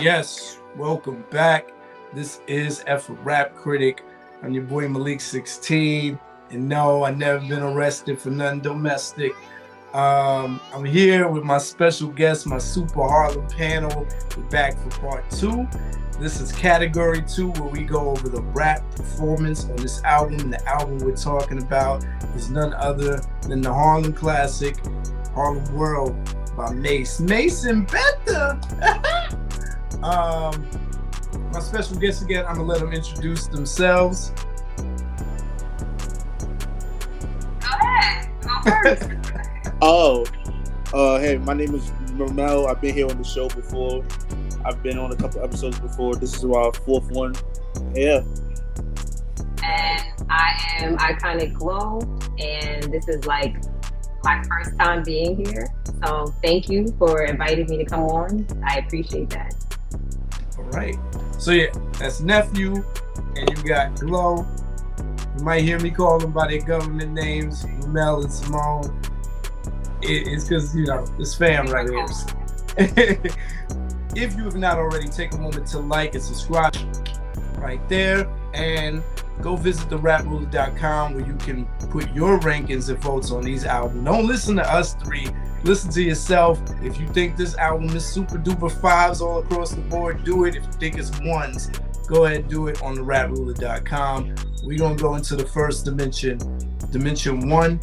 Yes, welcome back. This is A RAP CRITIC. I'm your boy Malik 16. And no, I never been arrested for nothing domestic. I'm here with my special guest, my Super Harlem panel. We're back for part 2. This is category 2, where we go over the rap performance on this album. And the album we're talking about is none other than the Harlem classic, Harlem World by Mase. Mase and Bethel. My special guests again, I'm gonna let them introduce themselves. Go ahead. Go first. Hey, my name is Ramel. I've been here on the show before. I've been on a couple episodes before. This is our 4th one. Yeah. And I am Iconic Glow, and this is like my first time being here. So thank you for inviting me to come on. I appreciate that. All right. So yeah, that's Nephew, and you got Glow. You might hear me call them by their government names, Ramel and Simone. It's because, it's fam right here. If you have not already, take a moment to like and subscribe right there, and go visit therapruler.com where you can put your rankings and votes on these albums. Don't listen to us three. Listen to yourself. If you think this album is super duper 5s all across the board, do it. If you think it's 1s, go ahead and do it on therapruler.com. We're going to go into the first dimension. Dimension 1,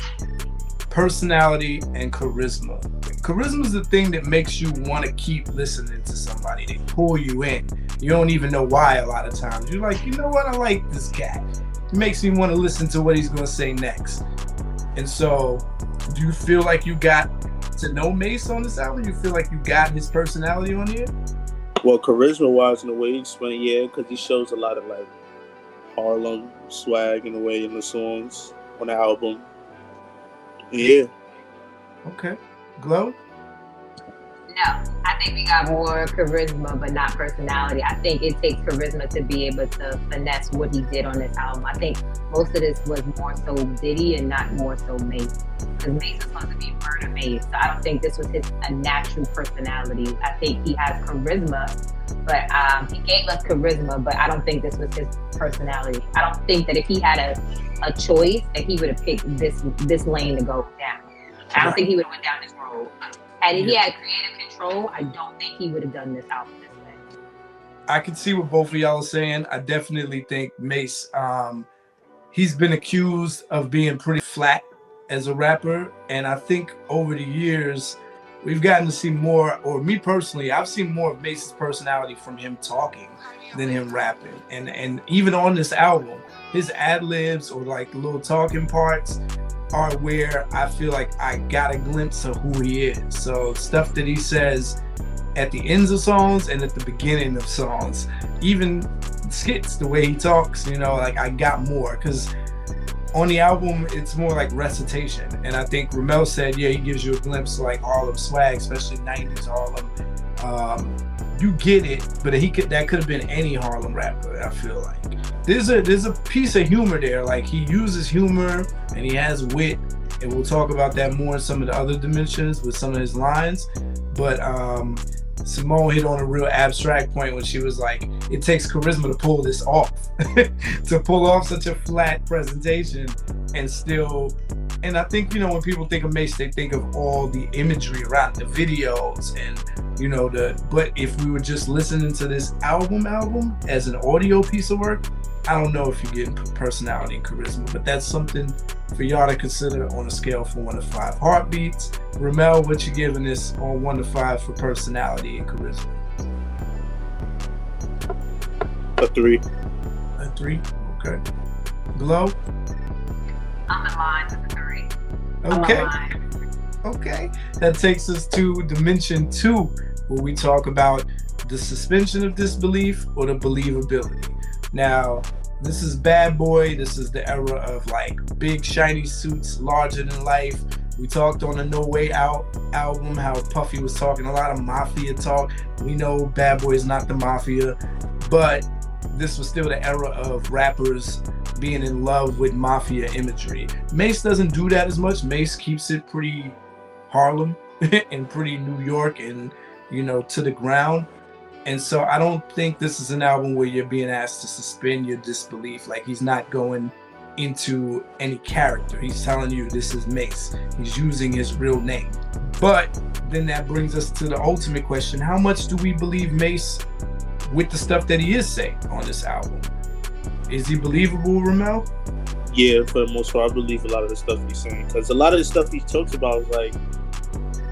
personality and charisma. Charisma is the thing that makes you want to keep listening to somebody. They pull you in. You don't even know why a lot of times. You're like, you know what? I like this cat. It makes me want to listen to what he's going to say next. And so, do you feel like you got to know Mase on this album? You feel like you got his personality on here? Well, charisma-wise, in the way he explained, yeah, because he shows a lot of like Harlem swag in a way in the songs on the album. Yeah. Okay. Glow? No, I think we got more charisma, but not personality. I think it takes charisma to be able to finesse what he did on this album. I think most of this was more so Diddy and not more so Mase. Because Mase is supposed to be Murder Mase. So I don't think this was a natural personality. I think he has charisma, but he gave us charisma, but I don't think this was his personality. I don't think that if he had a choice, that he would have picked this lane to go down. I don't think he would have went down this road. Had he had creative control, I don't think he would have done this album this way. I can see what both of y'all are saying. I definitely think Mase, he's been accused of being pretty flat as a rapper. And I think over the years, we've gotten to see more, or me personally, I've seen more of Mase's personality from him talking than him rapping. And even on this album, his ad-libs or like little talking parts are where I feel like I got a glimpse of who he is. So stuff that he says at the ends of songs and at the beginning of songs, even skits, the way he talks, like I got more, because on the album it's more like recitation. And I think Ramel said, yeah, he gives you a glimpse of like Harlem swag, especially 90s Harlem. You get it, but that could have been any Harlem rapper. I feel like there's a piece of humor there. Like he uses humor and he has wit, and we'll talk about that more in some of the other dimensions with some of his lines. But Simone hit on a real abstract point when she was like, it takes charisma to pull this off, to pull off such a flat presentation and still. And I think, when people think of Mase, they think of all the imagery around the videos and, but if we were just listening to this album as an audio piece of work, I don't know if you're getting personality and charisma, but that's something for y'all to consider on a scale from 1 to 5. Heartbeats, Ramel, what you giving this on 1 to 5 for personality and charisma? A 3. A 3? Okay. Glow? I'm in line with the 3. Okay. That takes us to Dimension 2, where we talk about the suspension of disbelief or the believability. Now, this is Bad Boy. This is the era of like big shiny suits, larger than life. We talked on the No Way Out album how Puffy was talking a lot of mafia talk. We know Bad Boy is not the mafia, but this was still the era of rappers being in love with mafia imagery. Mase doesn't do that as much. Mase keeps it pretty Harlem and pretty New York and, to the ground. And so I don't think this is an album where you're being asked to suspend your disbelief. Like, he's not going into any character. He's telling you this is Mase. He's using his real name. But then that brings us to the ultimate question. How much do we believe Mase with the stuff that he is saying on this album? Is he believable, Ramel? Yeah, for the most part, I believe a lot of the stuff he's saying. Because a lot of the stuff he talks about is like,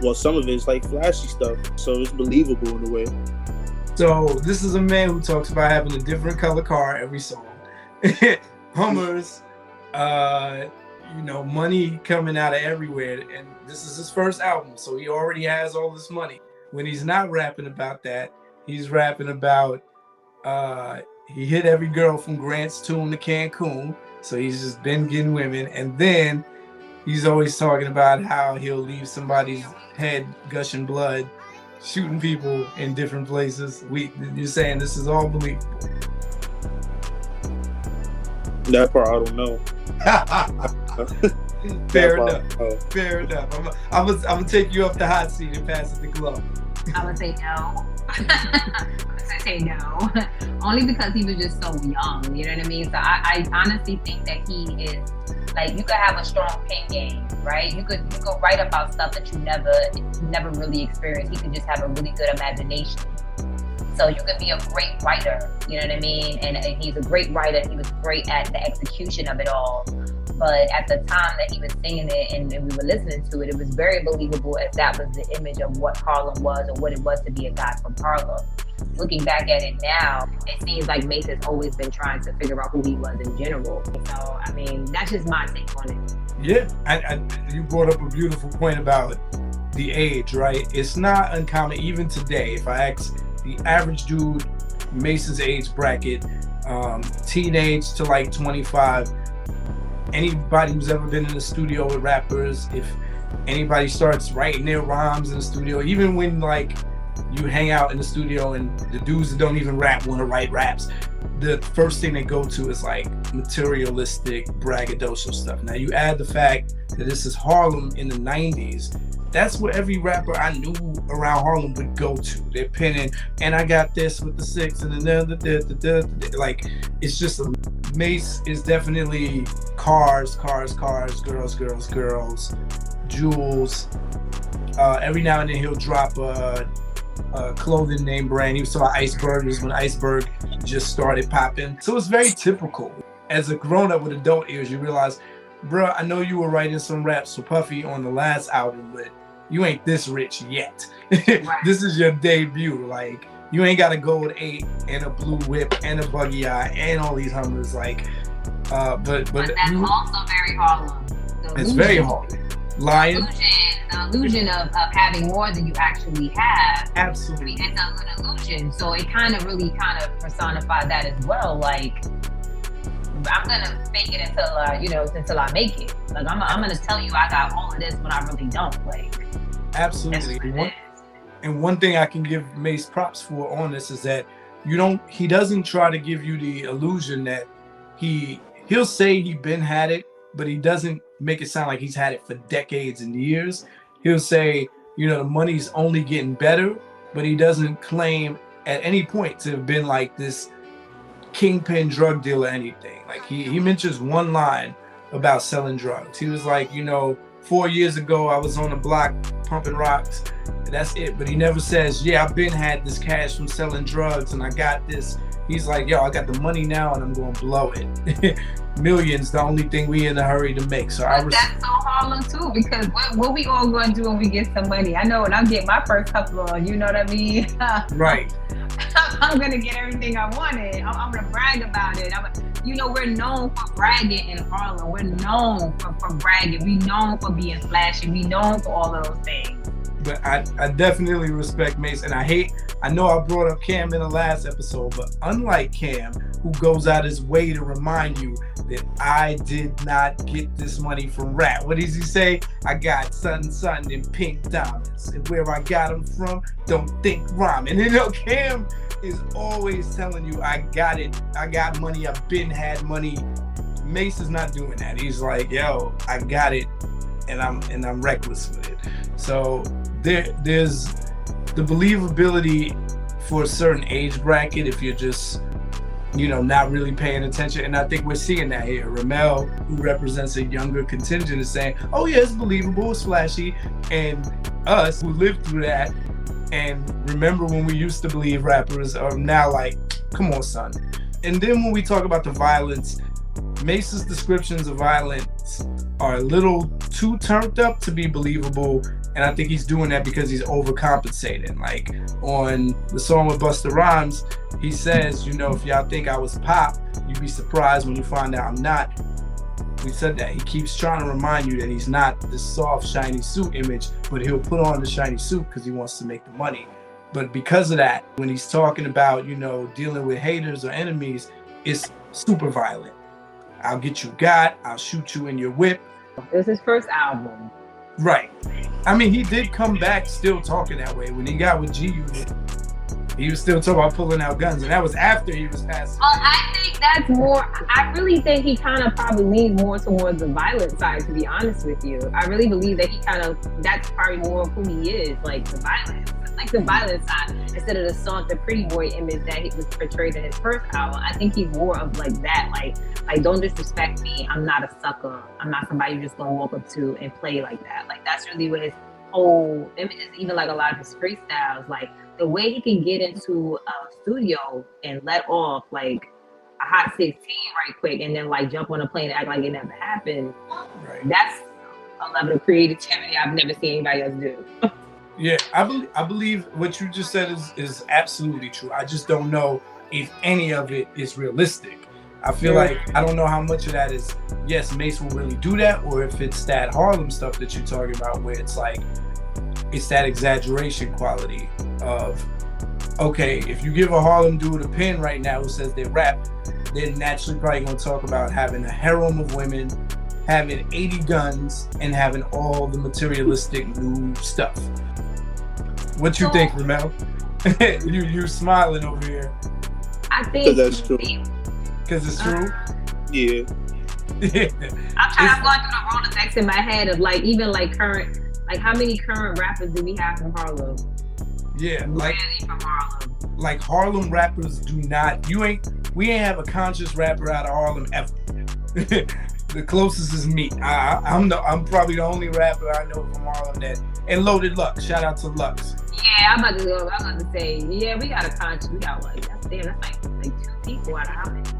well, some of it is like flashy stuff. So it's believable in a way. So this is a man who talks about having a different color car every song. Hummers, money coming out of everywhere. And this is his first album, so he already has all this money. When he's not rapping about that, he's rapping about he hit every girl from Grant's Tomb to Cancun. So he's just been getting women. And then he's always talking about how he'll leave somebody's head gushing blood, shooting people in different places. You're saying this is all believable? That part I don't know. Fair enough. Fair enough. I'm gonna take you up the hot seat and pass it to Glow. I would say no. I would say no. Only because he was just so young, you know what I mean? So I honestly think that he is, like, you could have a strong pen game, right? You could write about stuff that you never really experienced. He could just have a really good imagination. So you could be a great writer, you know what I mean? And he's a great writer. He was great at the execution of it all. But at the time that he was singing it and we were listening to it, it was very believable if that was the image of what Harlem was or what it was to be a guy from Harlem. Looking back at it now, it seems like Mase has always been trying to figure out who he was in general. So, I mean, that's just my take on it. Yeah, you brought up a beautiful point about the age, right? It's not uncommon, even today, if I ask the average dude, Mase's age bracket, teenage to like 25, anybody who's ever been in the studio with rappers, if anybody starts writing their rhymes in the studio, even when like you hang out in the studio and the dudes that don't even rap want to write raps, the first thing they go to is like materialistic, braggadocious stuff. Now you add the fact that this is Harlem in the 90s, that's what every rapper I knew around Harlem would go to. They're penning, and I got this with the 6 and the like, it's just Mase is definitely cars, girls, jewels. Every now and then he'll drop a clothing name brand. He was talking about Iceberg when Iceberg just started popping. So it's very typical. As a grown-up with adult ears, you realize, bro, I know you were writing some raps for Puffy on the last album, but you ain't this rich yet. Right. This is your debut. Like, you ain't got a gold 8 and a blue whip and a buggy eye and all these Hummers. Like, but that's also very Harlem. It's very Harlem. Lion. The illusion of having more than you actually have. Absolutely. It's an illusion. So it really personified that as well. Like, I'm gonna fake it until I make it. Like, I'm gonna tell you I got all of this when I really don't. Like, absolutely. And one thing I can give Mase props for on this is that he doesn't try to give you the illusion that he'll say he been had it, but he doesn't make it sound like he's had it for decades and years. He'll say, the money's only getting better, but he doesn't claim at any point to have been like this kingpin drug dealer or anything. Like, he mentions one line about selling drugs. He was like, 4 years ago I was on the block pumping rocks. That's it. But he never says, yeah, I've been had this cash from selling drugs and I got this. He's like, yo, I got the money now and I'm gonna blow it. Millions, the only thing we in a hurry to make. So that's so Harlem too, because what we all gonna do when we get some money? I know when I get my first couple of, you know what I mean? Right. I'm gonna get everything I wanted. I'm gonna brag about it. We're known for bragging in Harlem. We're known for bragging. We known for being flashy. We known for all of those things. But I definitely respect Mase, and I know I brought up Cam in the last episode, but unlike Cam, who goes out his way to remind you that I did not get this money from rap. What does he say? I got something in pink diamonds, and where I got them from, don't think rhyming. Cam is always telling you, I got it, I got money, I've been had money. Mase is not doing that. He's like, yo, I got it, and I'm reckless with it. So there's the believability for a certain age bracket if you're just, not really paying attention. And I think we're seeing that here. Ramel, who represents a younger contingent, is saying, oh yeah, it's believable, it's flashy. And us, who lived through that and remember when we used to believe rappers, are now like, come on, son. And then when we talk about the violence, Mase's descriptions of violence are a little too turned up to be believable. And I think he's doing that because he's overcompensating. Like on the song with Busta Rhymes, he says, if y'all think I was pop, you'd be surprised when you find out I'm not. We said that. He keeps trying to remind you that he's not the soft, shiny suit image, but he'll put on the shiny suit because he wants to make the money. But because of that, when he's talking about, dealing with haters or enemies, it's super violent. I'll get you got, I'll shoot you in your whip. It was his first album. Right. I mean, he did come back still talking that way. When he got with G-Unit, he was still talking about pulling out guns, and that was after he was passed. Well, I think that's more, I really think he kind of probably leans more towards the violent side, to be honest with you. I really believe that that's probably more of who he is, like the violent side, instead of the pretty boy image that he was portrayed in his first album. I think he's more of like that, like don't disrespect me, I'm not a sucker, I'm not somebody you're just gonna walk up to and play like that. Like that's really what his whole image is. Even like a lot of his freestyles, like the way he can get into a studio and let off like a hot 16 right quick and then like jump on a plane and act like it never happened. Right. That's a level of creativity I've never seen anybody else do. Yeah, I believe what you just said is absolutely true. I just don't know if any of it is realistic. I feel like I don't know how much of that is, yes, Mase will really do that, or if it's that Harlem stuff that you're talking about where it's like, it's that exaggeration quality of, okay, if you give a Harlem dude a pen right now who says they rap, they're naturally probably going to talk about having a harem of women, having 80 guns, and having all the materialistic new stuff. What you think, Ramel? you smiling over here. I think that's true. Because it's true? Yeah. I'm going through the Rolodex in my head of like, even like current, like how many current rappers do we have from Harlem? Yeah, really from Harlem. Like Harlem rappers do not, we ain't have a conscious rapper out of Harlem ever. The closest is me. I'm probably the only rapper I know from Harlem that, and Loaded Lux, shout out to Lux. Yeah, I'm about to say, yeah, we got a conscious, we got like, that's like two people out of how many?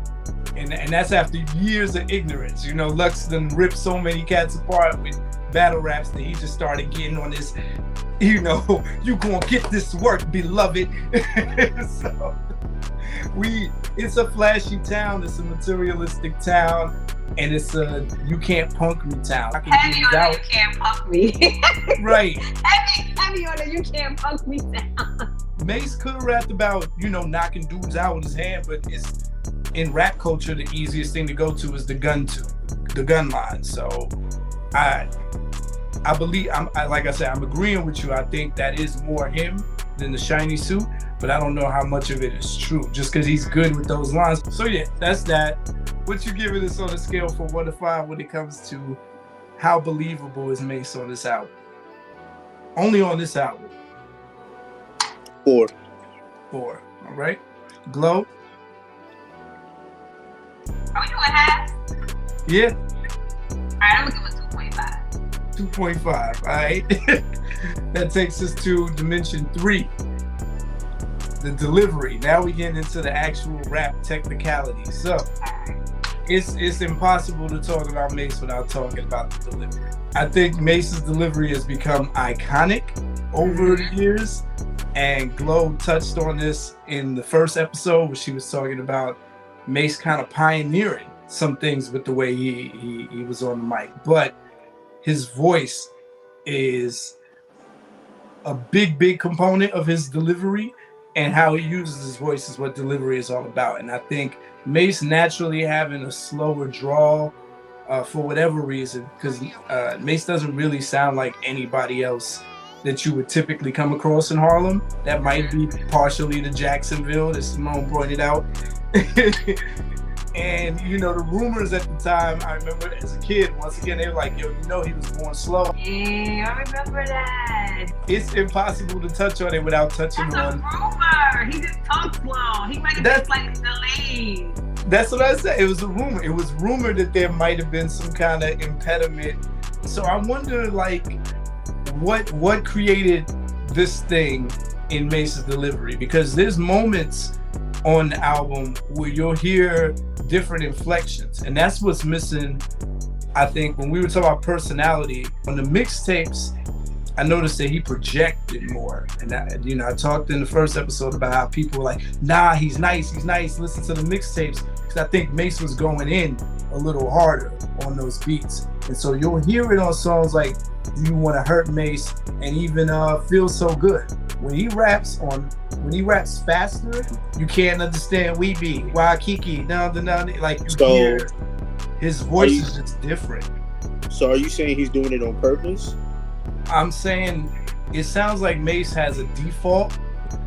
And that's after years of ignorance. Lux done ripped so many cats apart with battle raps that he just started getting on this, you gonna get this work, beloved. So it's a flashy town, it's a materialistic town, and it's a you can't punk me town. Heavy on that, you can't punk me. Right. Heavy on that, you can't punk me down. Mase could have rapped about, knocking dudes out with his hand, but it's in rap culture, the easiest thing to go to is the gun line. So I believe, like I said, I'm agreeing with you. I think that is more him than the shiny suit, but I don't know how much of it is true, just because he's good with those lines. So yeah, that's that. What you giving this on a scale from 1 to 5 when it comes to how believable is Mase on this album? Only on this album. 4. All right. Glow? Are we doing half? Yeah. All right, I'm gonna give it 2.5. 2.5, all right. That takes us to dimension 3, the delivery. Now we get into the actual rap technicality. So it's impossible to talk about Mase without talking about the delivery. I think Mase's delivery has become iconic over the years, and Glow touched on this in the first episode where she was talking about Mase kind of pioneering some things with the way he was on the mic. But his voice is a big component of his delivery, and how he uses his voice is what delivery is all about. And I think Mase naturally having a slower drawl for whatever reason, because Mase doesn't really sound like anybody else that you would typically come across in Harlem. That might be partially the Jacksonville, as Simone pointed out. And you know, the rumors at the time, I remember as a kid, once again, they were like, yo, you know he was born slow. Yeah, I remember that. It's impossible to touch on it without touching That's on. a rumor. He just talks slow. He might have been slightly delayed. That's what I said. It was a rumor. It was rumored that there might have been some kind of impediment. So I wonder, like, what created this thing in Mase's delivery? Because there's moments on the album where you'll hear different inflections, and that's what's missing. I think when we were talking about personality on the mixtapes, I noticed that he projected more. And I talked in the first episode about how people were like, nah, he's nice, listen to the mixtapes, because I think Mase was going in a little harder on those beats. And so you'll hear it on songs like Do You Want to Hurt Mase, and even Feel So Good. When he raps faster, you can't understand We Be, Why Kiki, like you hear his voice is just different. So are you saying he's doing it on purpose? I'm saying it sounds like Mase has a default,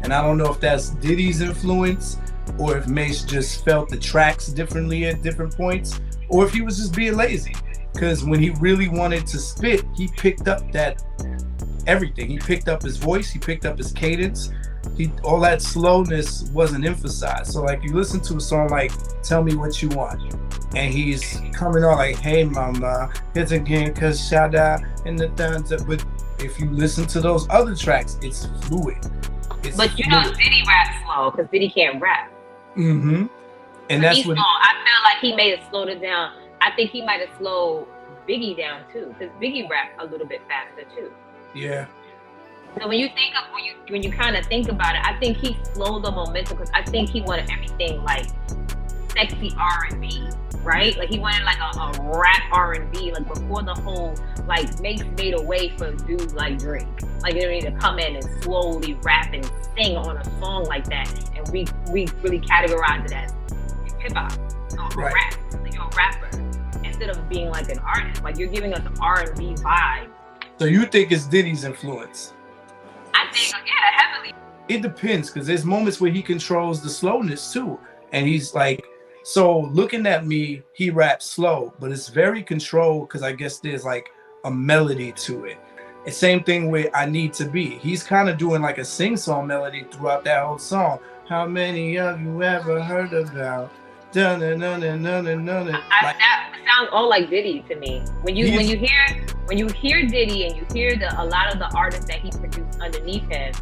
and I don't know if that's Diddy's influence, or if Mase just felt the tracks differently at different points, or if he was just being lazy. Because when he really wanted to spit, he picked up that everything. He picked up his voice, he picked up his cadence. All that slowness wasn't emphasized. So like you listen to a song like Tell Me What You Want, and he's coming on like, hey mama, it's again cause shout out in the thunder. But if you listen to those other tracks, it's fluid. But you know Diddy raps slow because Diddy can't rap. Mm-hmm. And that's what I feel like he may have slowed it down. I think he might have slowed Biggie down too, because Biggie rapped a little bit faster too. Yeah. So when you kind of think about it, I think he slowed the momentum because I think he wanted everything like sexy R&B, right? Like he wanted like a rap R&B, like before the whole like Mase made a way for dudes like Drake. Like you need to come in and slowly rap and sing on a song like that, and we really categorize it as hip hop or right. Rap. Like you're a rapper instead of being like an artist. Like you're giving us an R&B vibe. So you think it's Diddy's influence? I think, yeah, heavily. It depends, because there's moments where he controls the slowness too. And he's like, so looking at me, he raps slow, but it's very controlled because I guess there's like a melody to it. And same thing with I Need to Be. He's kind of doing like a sing-song melody throughout that whole song. How many of you ever heard about? That sounds all like Diddy to me. When you hear Diddy and you hear a lot of the artists that he produced underneath him,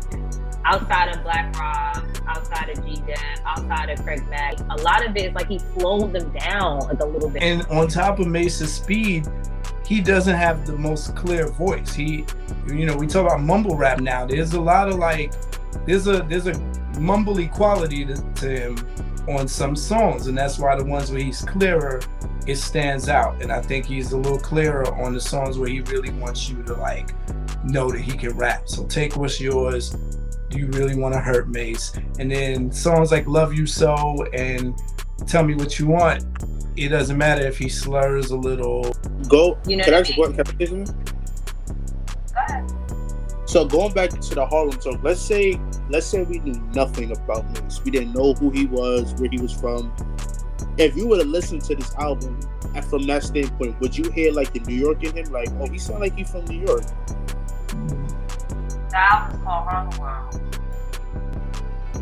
outside of Black Rob, outside of G-Dep, outside of Craig Mack, a lot of it is like he slowed them down like a little bit. And on top of Mase's speed, he doesn't have the most clear voice. We talk about mumble rap now. There's a lot of like, there's a mumbly quality to him on some songs, and that's why the ones where he's clearer, it stands out. And I think he's a little clearer on the songs where he really wants you to like know that he can rap. So Take What's Yours, Do You Really Want to Hurt Mase? And then songs like Love You So and Tell Me What You Want, it doesn't matter if he slurs a little. You know can I say something? Go ahead. So going back to the Harlem song, let's say we knew nothing about Mase. We didn't know who he was, where he was from. If you were to listen to this album, and from that standpoint, would you hear like the New York in him? Like, oh, he sound like he's from New York. The album's called Harlem World.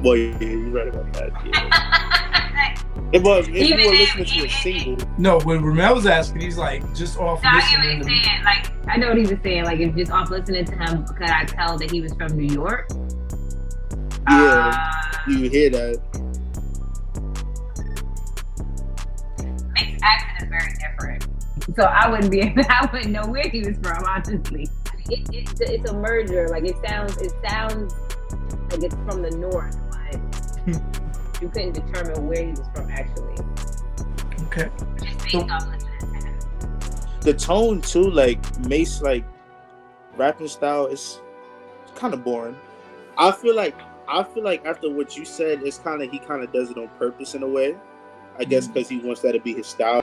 Well, yeah, you're right about that. Yeah. If you were listening to a single. No, when Ramel was asking, he's like, just off listening to saying. Like, I know what he was saying. Like, if just off listening to him, could I tell that he was from New York? Yeah, you hear that. Mase's accent is very different. So I wouldn't know where he was from, honestly. It's a merger. Like, it sounds like it's from the north, but you couldn't determine where he was from actually. Okay. Just based off listening to him. The tone too, like Mase, like rapping style is kind of boring. I feel like after what you said, he kind of does it on purpose in a way. I guess because he wants that to be his style.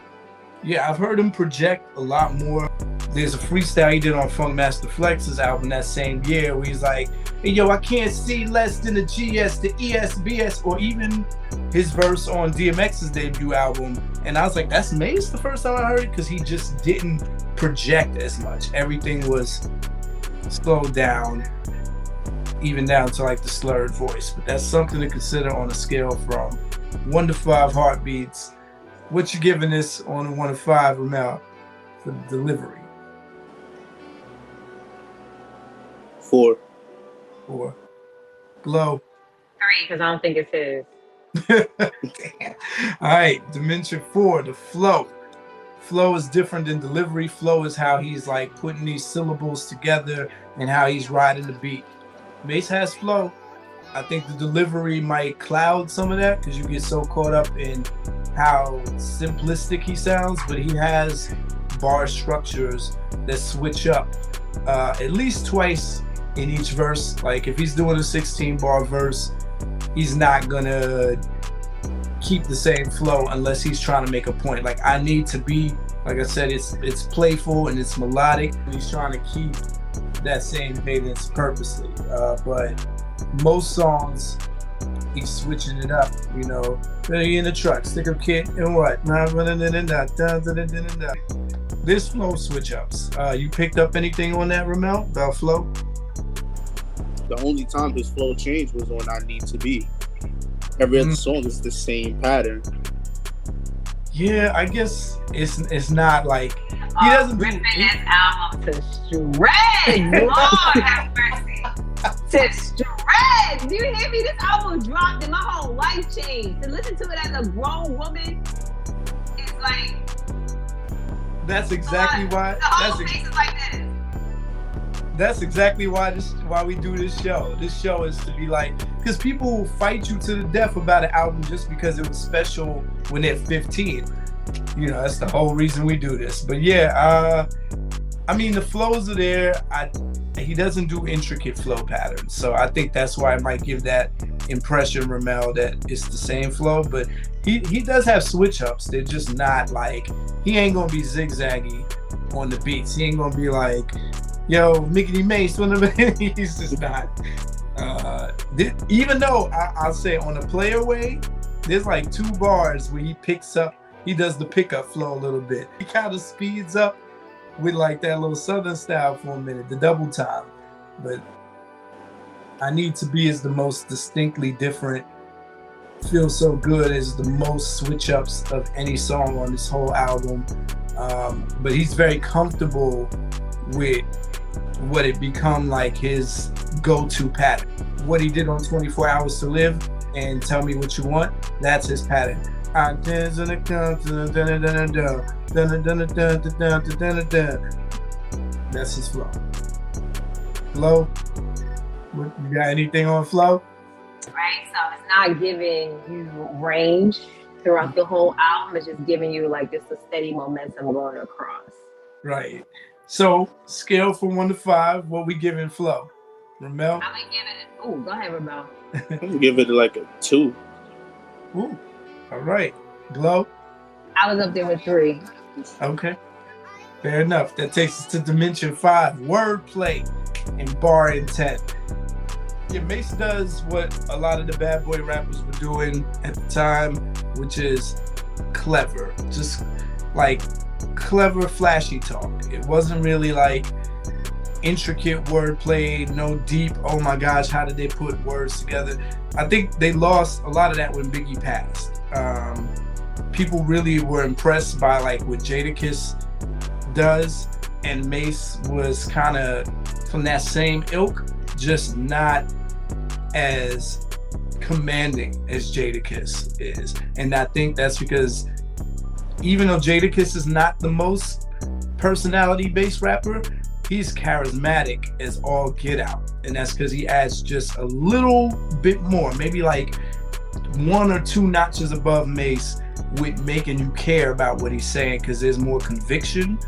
Yeah, I've heard him project a lot more. There's a freestyle he did on Funk Master Flex's album that same year where he's like, And yo, I can't see less than the GS, the ESBS, or even his verse on DMX's debut album. And I was like, that's Mase the first time I heard it, because he just didn't project as much. Everything was slowed down, even down to like the slurred voice. But that's something to consider on a scale from 1 to 5 heartbeats. What you giving this on a 1 to 5, Ramel, for the delivery? 4. 4. Glow. 3, because I don't think it's his. All right, dimension 4, the flow. Flow is different than delivery. Flow is how he's like putting these syllables together and how he's riding the beat. Mase has flow. I think the delivery might cloud some of that because you get so caught up in how simplistic he sounds, but he has bar structures that switch up at least twice in each verse. Like if he's doing a 16 bar verse, he's not gonna keep the same flow unless he's trying to make a point. Like I need to be, like I said, it's playful and it's melodic, and he's trying to keep that same cadence purposely. But most songs, he's switching it up, you know. In the truck, stick a kid and what? This flow switch ups. You picked up anything on that, Ramel, about flow? The only time his flow changed was on I Need to Be. Every other song is the same pattern. Yeah, I guess it's not like he doesn't ripping this album to shreds. Lord have mercy. To shreds. Do you hear me? This album dropped and my whole life changed. To listen to it as a grown woman is like. That's exactly why. The whole face is like this. That's exactly why we do this show. This show is to be like, because people will fight you to the death about an album just because it was special when they're 15. You know, that's the whole reason we do this. But yeah, I mean, the flows are there. He doesn't do intricate flow patterns, so I think that's why I might give that impression, Ramel, that it's the same flow. But he does have switch ups. They're just not like, he ain't gonna be zigzaggy on the beats. He ain't gonna be like, yo, Mickey Mase, he's just not. Even though I'll say on a player way, there's like 2 bars where he picks up, he does the pickup flow a little bit. He kind of speeds up with like that little Southern style for a minute, the double time. But I Need to Be is the most distinctly different. Feels So Good is the most switch ups of any song on this whole album. But he's very comfortable with what it become like his go-to pattern. What he did on 24 Hours to Live and Tell Me What You Want, that's his pattern. That's his flow. Flow? You got anything on flow? Right, so it's not giving you range throughout the whole album. It's just giving you like just a steady momentum going across. Right. So, scale from 1 to 5, what we giving flow? Ramel? I'm gonna give it. Oh, go ahead, Ramel. I'm gonna give it like a 2. Ooh, all right. Glow? I was up there with 3. Okay, fair enough. That takes us to dimension 5, wordplay and bar intent. Yeah, Mase does what a lot of the bad boy rappers were doing at the time, which is clever. Just like clever, flashy talk. It wasn't really like intricate wordplay, no deep, oh my gosh, how did they put words together? I think they lost a lot of that when Biggie passed. People really were impressed by like what Jadakiss does, and Mase was kind of from that same ilk, just not as commanding as Jadakiss is. And I think that's because even though Jadakiss is not the most personality-based rapper, he's charismatic as all get out. And that's because he adds just a little bit more, maybe like 1 or 2 notches above Mase with making you care about what he's saying, because there's more conviction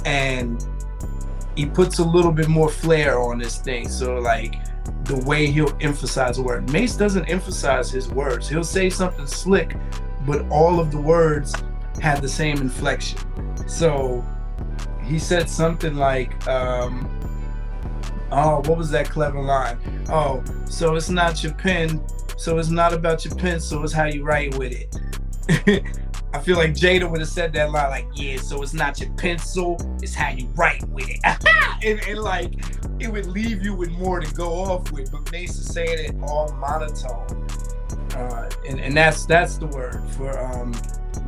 and he puts a little bit more flair on this thing. So like the way he'll emphasize a word. Mase doesn't emphasize his words. He'll say something slick, but all of the words have the same inflection. So he said something like, Oh, what was that clever line? Oh, so it's not your pen, so it's not about your pen, so it's how you write with it. I feel like Jada would have said that line like, yeah, so it's not your pencil, it's how you write with it. and like, it would leave you with more to go off with, but Mase is saying it all monotone. And that's the word for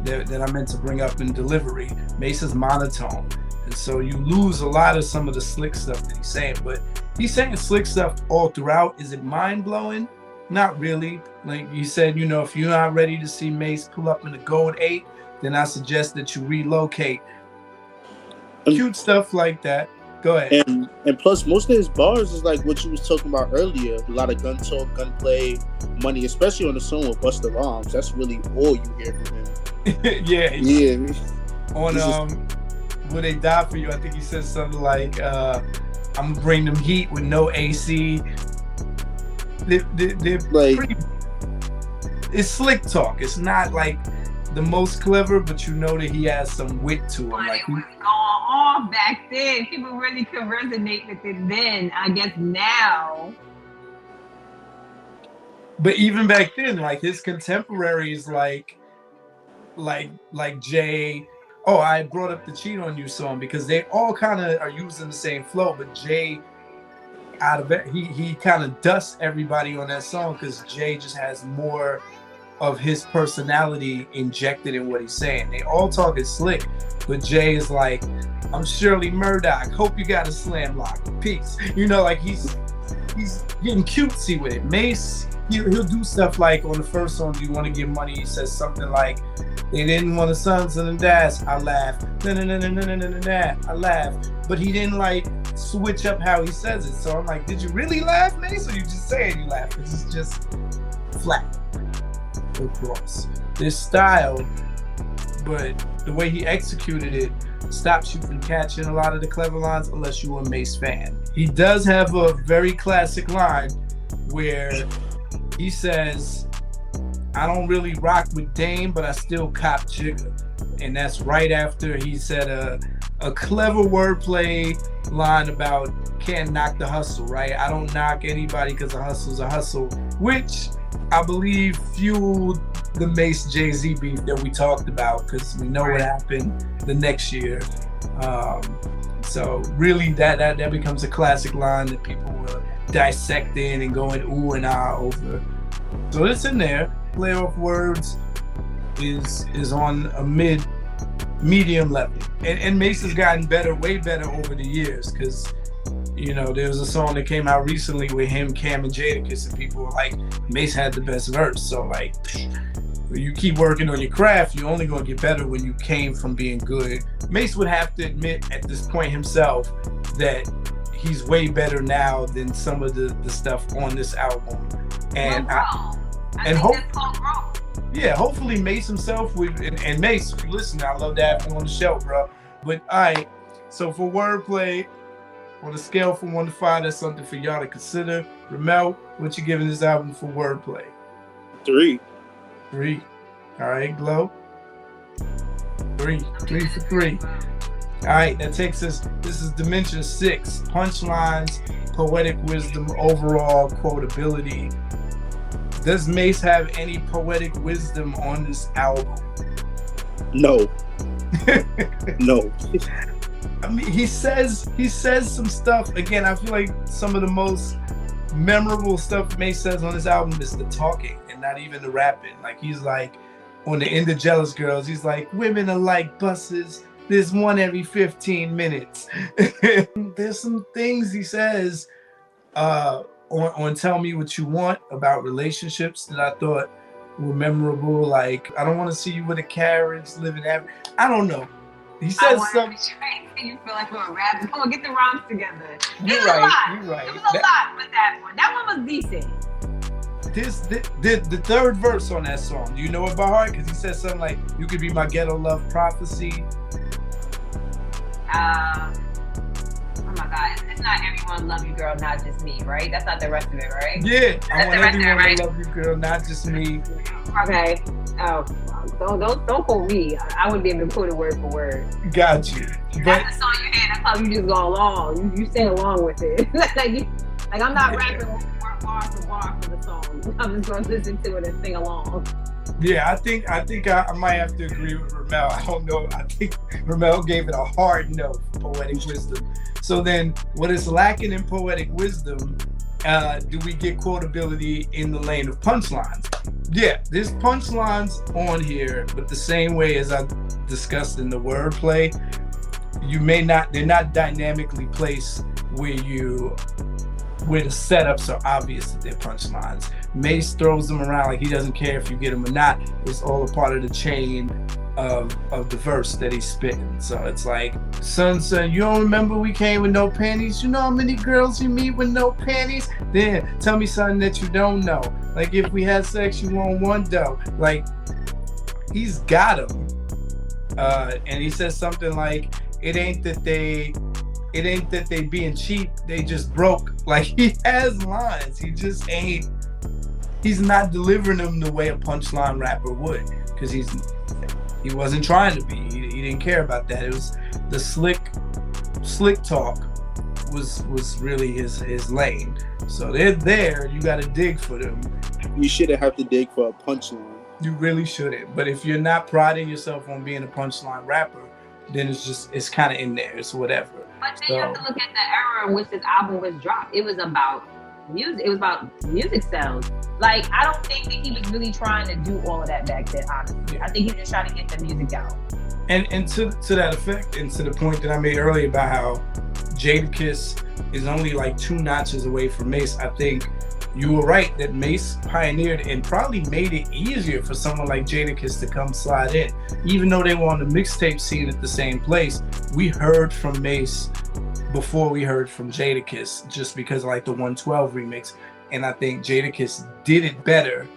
that I meant to bring up in delivery. Mase is monotone. And so you lose a lot of some of the slick stuff that he's saying, but he's saying slick stuff all throughout. Is it mind-blowing? Not really. Like you said, you know, if you're not ready to see Mase pull up in a gold 8, then I suggest that you relocate. Cute stuff like that. Go ahead. And plus, most of his bars is like what you was talking about earlier. A lot of gun talk, gunplay, money, especially on the song with Busta Rhymes. That's really all you hear from him. Yeah. On Will They Die For You, I think he says something like, I'm gonna bring them heat with no AC. They're like, pretty, it's slick talk. It's not like the most clever, but you know that he has some wit to him. Like, it was going off back then. People really could resonate with it then. I guess now. But even back then, like his contemporaries, like Jay. Oh, I brought up the Cheat on You song because they all kind of are using the same flow, but Jay, out of it, he kind of dusts everybody on that song because Jay just has more of his personality injected in what he's saying. They all talk is slick, but Jay is like, I'm Shirley Murdoch. Hope you got a slam lock. Peace. You know, like he's getting cutesy with it. Mase, he'll do stuff like on the first song, Do You Want to Get Money? He says something like, they didn't want a sons and dads. I laugh. I laugh. But he didn't like switch up how he says it. So I'm like, did you really laugh, Mase? Or you just saying you laugh? Because it's just flat across. This style, but the way he executed it stops you from catching a lot of the clever lines unless you're a Mase fan. He does have a very classic line where he says, I don't really rock with Dame, but I still cop Jigga. And that's right after he said a clever wordplay line about can't knock the hustle, right? I don't knock anybody because a hustle's a hustle, which I believe fueled the Mase Jay-Z beef that we talked about because we know what happened the next year. So really that becomes a classic line that people will dissect in and going ooh and ah over. So it's in there. Play off words is on a medium level, and Mase has gotten better, way better over the years. Because you know, there was a song that came out recently with him, Cam, and Jadakiss, and people were like, Mase had the best verse. So like, when you keep working on your craft, you're only gonna get better when you came from being good. Mase would have to admit at this point himself that he's way better now than some of the stuff on this album, and hopefully Mase himself would, and Mase, if you listen, I love to have you on the show, bro. But all right, so for wordplay, on a scale from 1 to 5, that's something for y'all to consider. Ramel, what you giving this album for wordplay? 3. 3. All right, Glow. 3 for 3. All right, that takes us, this is Dimension 6. Punchlines, poetic wisdom, overall quotability. Does Mase have any poetic wisdom on this album? No. No. I mean, he says some stuff. Again, I feel like some of the most memorable stuff Mase says on this album is the talking and not even the rapping. Like, he's like, on the end of Jealous Girls, he's like, women are like buses. There's one every 15 minutes. There's some things he says on Tell Me What You Want about relationships that I thought were memorable. Like, I don't want to see you with a carriage, living average. I don't know. He says something. You feel like we're rapping. Come on, get the rhymes together. You're right. It was a lot with that one. That one was decent. The third verse on that song, do you know it by heart? Because he says something like, you could be my ghetto love prophecy. Oh my God. That's not everyone love you, girl, not just me, right? That's not the rest of it, right? Yeah, I want everyone right? to love you, girl, not just me. Okay. Oh, don't quote me. I wouldn't be able to quote it word for word. Got you. But that's the song you hear. That's how you just go along. You sing along with it. like I'm not rapping bar for bar for the song. I'm just gonna listen to it and sing along. Yeah, I think I might have to agree with Ramel. I don't know. I think Ramel gave it a hard no for poetic wisdom. So then, what is lacking in poetic wisdom? Do we get quotability in the lane of punchlines? Yeah, there's punchlines on here, but the same way as I discussed in the wordplay, they're not dynamically placed where the setups are obvious that they're punchlines. Mase throws them around like he doesn't care if you get them or not. It's all a part of the chain of the verse that he's spitting. So it's like, son, you don't remember we came with no panties? You know how many girls you meet with no panties? Then tell me something that you don't know. Like, if we had sex, you want one dough. Like, he's got him. And he says something like, it ain't that they being cheap, they just broke. Like, he has lines. He's not delivering them the way a punchline rapper would, because he wasn't trying to be. He didn't care about that. It was the slick talk was really his lane. So they're there. You got to dig for them. You shouldn't have to dig for a punchline. You really shouldn't. But if you're not priding yourself on being a punchline rapper, then it's kind of in there. It's whatever. But then you have to look at the era in which this album was dropped. It was about music. It was about music sounds. Like, I don't think that he was really trying to do all of that back then, honestly. I think he was just trying to get the music out. And to that effect, and to the point that I made earlier about how Jadakiss is only like 2 notches away from Mase, I think you were right that Mase pioneered and probably made it easier for someone like Jadakiss to come slide in. Even though they were on the mixtape scene at the same place, we heard from Mase before we heard from Jadakiss, just because of like the 112 remix. And I think Jadakiss did it better.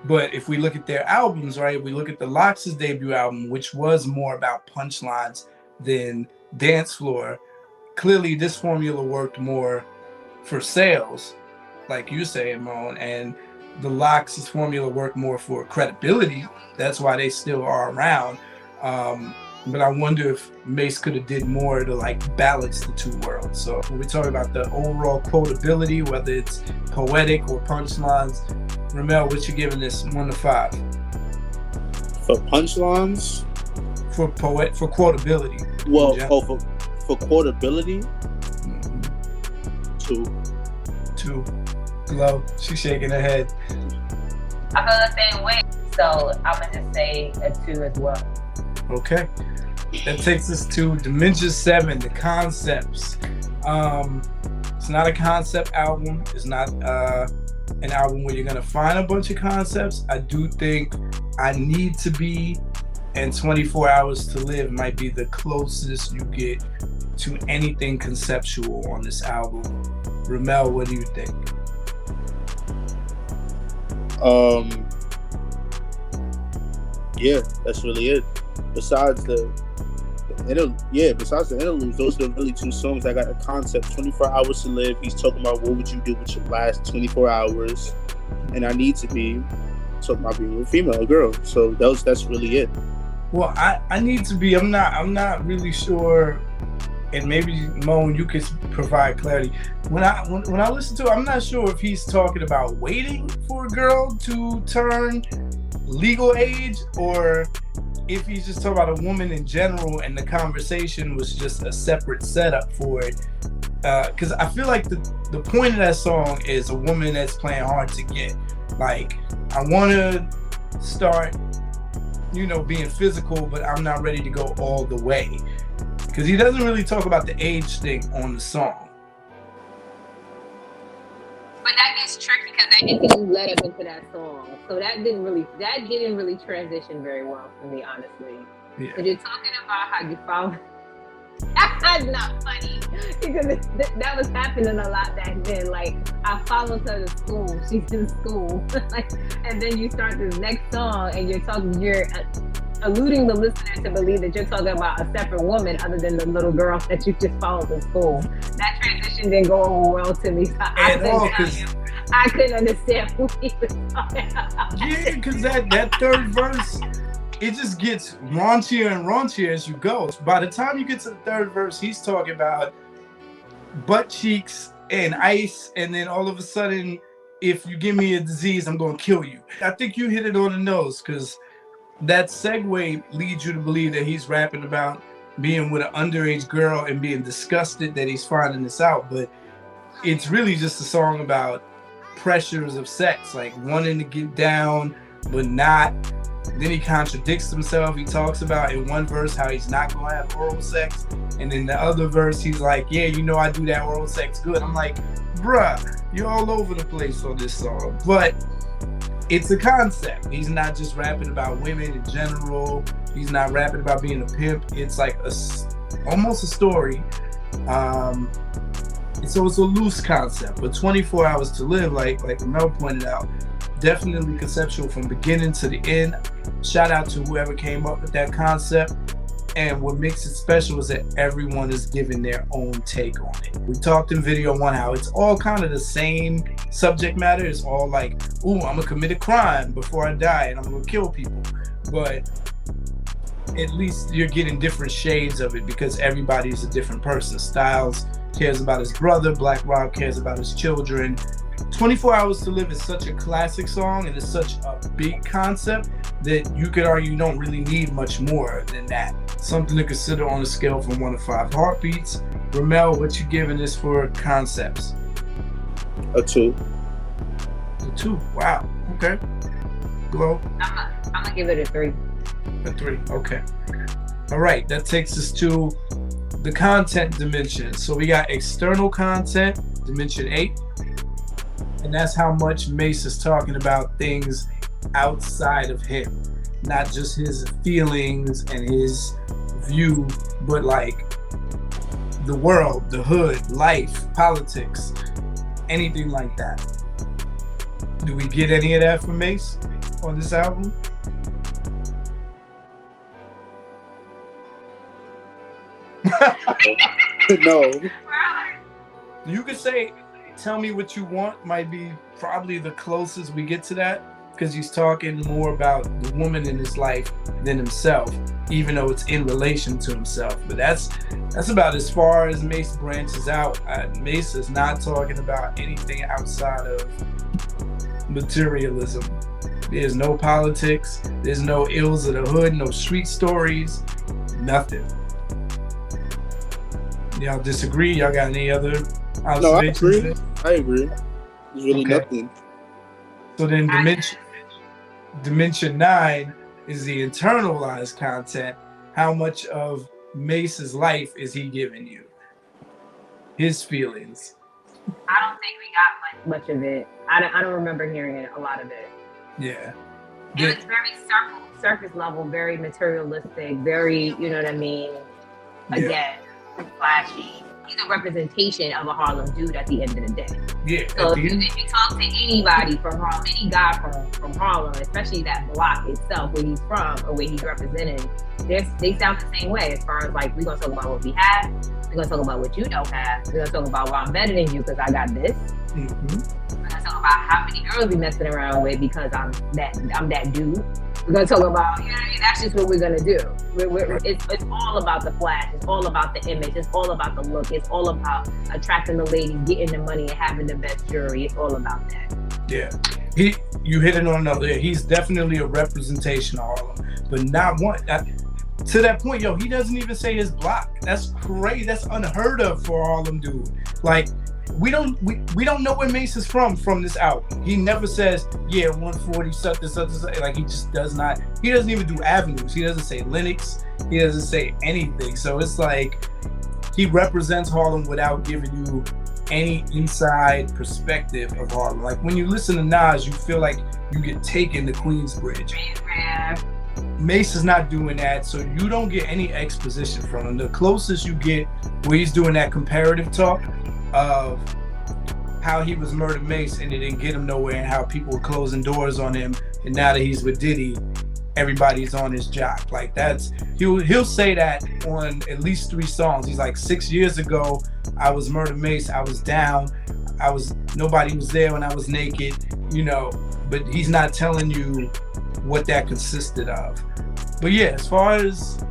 But if we look at their albums, right, we look at the Lox' debut album, which was more about punchlines than dance floor. Clearly, this formula worked more for sales, like you say, Moan, and the Lox' formula worked more for credibility. That's why they still are around. But I wonder if Mase could have did more to like balance the two worlds. So when we talk about the overall quotability, whether it's poetic or punchlines, Ramel, what you giving this 1 to 5? For punchlines? For quotability. Well, for quotability? Mm-hmm. 2. Glow. She's shaking her head. I feel the same way. So I'm gonna just say a 2 as well. Okay. That takes us to Dimension 7, the concepts. It's not a concept album. It's not an album where you're gonna find a bunch of concepts. I do think I Need to Be and 24 Hours to Live might be the closest you get to anything conceptual on this album. Ramel, what do you think? Yeah, that's really it. Besides the interludes, those are the really 2 songs that got a concept. 24 Hours to Live, he's talking about what would you do with your last 24 hours. And I Need to Be, talking about being with a female, a girl. So that's really it. Well, I Need to Be, I'm not really sure, and maybe Moan, you could provide clarity. When I listen to it, I'm not sure if he's talking about waiting for a girl to turn legal age, or if he's just talking about a woman in general and the conversation was just a separate setup for it. Because I feel like the point of that song is a woman that's playing hard to get. Like, I want to start, being physical, but I'm not ready to go all the way. Because he doesn't really talk about the age thing on the song. But that gets tricky because that interview led up into that song. So that didn't really transition very well for me, honestly. Yeah. But you're talking about how you found. That's not funny because that was happening a lot back then. Like, I followed her to school. She's in school. And then you start this next song and you're alluding the listener to believe that you're talking about a separate woman other than the little girl that you just followed to school. That transition translation didn't go over well to me. So I couldn't understand who he was talking about. Yeah, because that third verse, it just gets raunchier and raunchier as you go. By the time you get to the third verse, he's talking about butt cheeks and ice, and then all of a sudden, if you give me a disease, I'm going to kill you. I think you hit it on the nose, because that segue leads you to believe that he's rapping about being with an underage girl and being disgusted that he's finding this out. But it's really just a song about pressures of sex, like wanting to get down, but not. Then he contradicts himself. He talks about in one verse how he's not going to have oral sex. And in the other verse, he's like, yeah, you know, I do that oral sex good. I'm like, bruh, you're all over the place on this song. But it's a concept. He's not just rapping about women in general. He's not rapping about being a pimp. It's like almost a story. So it's a loose concept. But 24 Hours to Live, like Mel pointed out, definitely conceptual from beginning to the end. Shout out to whoever came up with that concept. And what makes it special is that everyone is giving their own take on it. We talked in video one how it's all kind of the same subject matter. It's all like, ooh, I'm gonna commit a crime before I die and I'm gonna kill people. But at least you're getting different shades of it because everybody's a different person. Styles cares about his brother, Black Rob cares about his children. 24 Hours to Live is such a classic song and it's such a big concept that you could argue you don't really need much more than that. Something to consider on a scale from 1 to 5 heartbeats. Ramel, what you giving this for concepts? A 2. A 2, wow, okay. Glow? I'm gonna give it a 3. A 3, okay. All right, that takes us to the content dimension. So we got external content, dimension 8. And that's how much Mase is talking about things outside of him. Not just his feelings and his view, but like the world, the hood, life, politics, anything like that. Do we get any of that from Mase on this album? No. You could say Tell Me What You Want might be probably the closest we get to that, because he's talking more about the woman in his life than himself, even though it's in relation to himself. But that's about as far as Mase branches out. Mase is not talking about anything outside of materialism. There's no politics, there's no ills of the hood, no street stories, nothing. Y'all disagree? Y'all got any other observations? No, I agree. There's really nothing. So then dimension 9 is the internalized content. How much of Mase's life is he giving you? His feelings. I don't think we got much of it. I don't remember hearing a lot of it. Yeah. It was very surface level, very materialistic, very, you know what I mean? Again, flashy. He's a representation of a Harlem dude at the end of the day. Yeah. So if you talk to anybody from Harlem, any guy from Harlem, especially that block itself where he's from or where he's represented, they sound the same way as far as like, we're going to talk about what we have. We're going to talk about what you don't have. We're going to talk about why I'm better than you because I got this. Mm-hmm. We're going to talk about how many girls we messing around with because I'm that dude. We're going to talk about, you know what I mean? That's just what we're going to do. It's all about the flash. It's all about the image. It's all about the look. It's all about attracting the ladies, getting the money, and having the best jewelry. It's all about that. Yeah. You hit it on another. He's definitely a representation of Harlem, but not one. To that point, he doesn't even say his block. That's crazy. That's unheard of for a Harlem dude. Like, we don't know where Mase is from this album. He never says, 140, something. Like, he just does not. He doesn't even do avenues. He doesn't say Lenox. He doesn't say anything. So it's like he represents Harlem without giving you any inside perspective of Harlem. Like when you listen to Nas, you feel like you get taken to Queensbridge. Mase is not doing that, so you don't get any exposition from him. The closest you get where he's doing that comparative talk of how he was Murder Mase and it didn't get him nowhere and how people were closing doors on him, and now that he's with Diddy, everybody's on his jock. Like he'll say that on at least 3 songs. He's like, 6 years ago, I was Murder Mase, I was down, nobody was there when I was naked, but he's not telling you what that consisted of. But yeah, as far as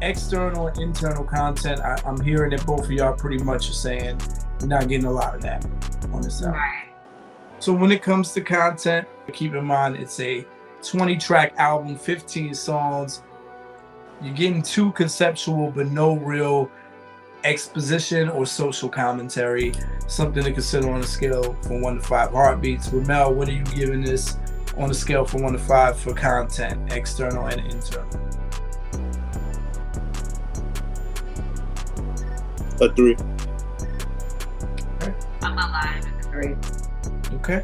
external and internal content, I'm hearing that both of y'all pretty much are saying you're not getting a lot of that on this album. Right. So when it comes to content, keep in mind it's a 20-track album, 15 songs. You're getting 2 conceptual but no real exposition or social commentary. Something to consider on a scale from 1 to 5 heartbeats. Ramel, what are you giving this on a scale from 1 to 5 for content, external and internal? A 3. Okay. I'm aligned with a 3. Okay.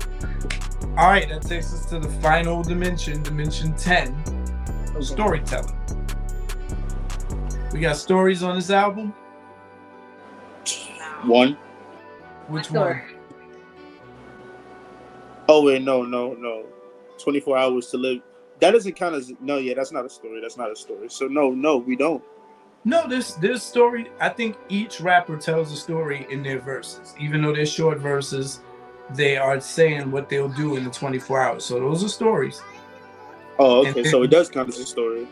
All right, that takes us to the final dimension 10, storytelling. We got stories on this album. 1. Which one? Oh wait, no. 24 Hours to Live. That doesn't count as that's not a story. That's not a story. So no, we don't. No, this story. I think each rapper tells a story in their verses, even though they're short verses. They are saying what they'll do in the 24 hours. So those are stories. Oh, okay. So it does count as a story.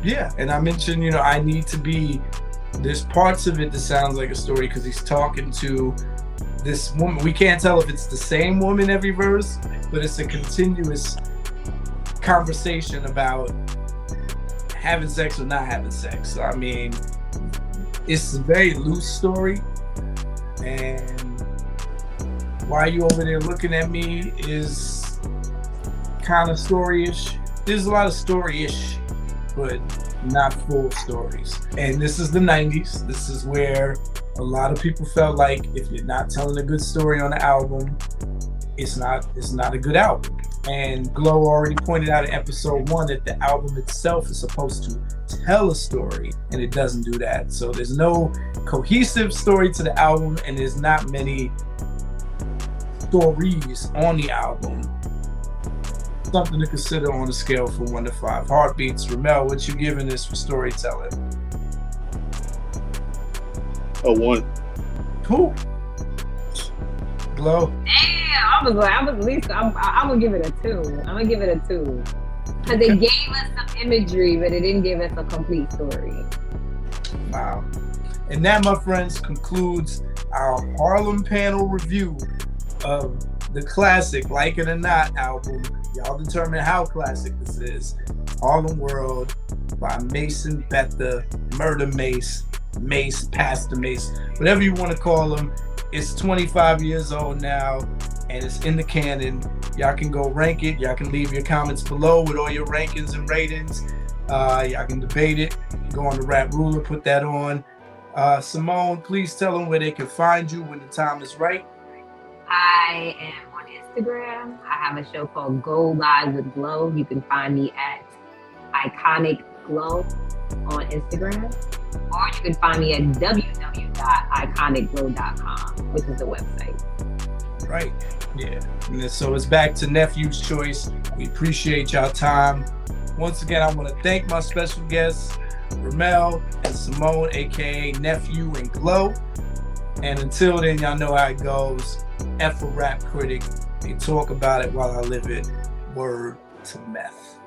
Yeah, and I mentioned, I need to be. There's parts of it that sounds like a story because he's talking to this woman. We can't tell if it's the same woman every verse, but it's a continuous conversation about having sex or not having sex. So, I mean, it's a very loose story, and why you over there looking at me is kind of story-ish. There's a lot of story-ish, but not full stories. And this is the 90s. This is where a lot of people felt like if you're not telling a good story on the album, it's not a good album. And Glow already pointed out in episode 1 that the album itself is supposed to tell a story, and it doesn't do that. So there's no cohesive story to the album, and there's not many stories on the album. Something to consider on a scale from 1 to 5 heartbeats. Ramel, what you giving this for storytelling? A 1. Cool. Glow. Damn, I'm gonna give it a 2. I'm gonna give it a 2 because it gave us some imagery, but it didn't give us a complete story. Wow. And that, my friends, concludes our Harlem panel review of the classic Like It or Not album. Y'all determine how classic this is. Harlem World by Mase and Betha, Murder Mase, Mase, Pastor Mase, whatever you want to call him. It's 25 years old now, and it's in the canon. Y'all can go rank it. Y'all can leave your comments below with all your rankings and ratings. Y'all can debate it. Go on the Rap Ruler, put that on. Simone, please tell them where they can find you when the time is right. I am on Instagram. I have a show called Go Live with Glow. You can find me at Iconic Glow on Instagram, or you can find me at www.iconicglow.com, which is the website. Right. Yeah. And so it's back to Nephew's Choice. We appreciate y'all time. Once again, I want to thank my special guests, Ramel and Simone, aka Nephew and Glow. And until then, y'all know how it goes. F a rap critic. They talk about it while I live it. Word to meth.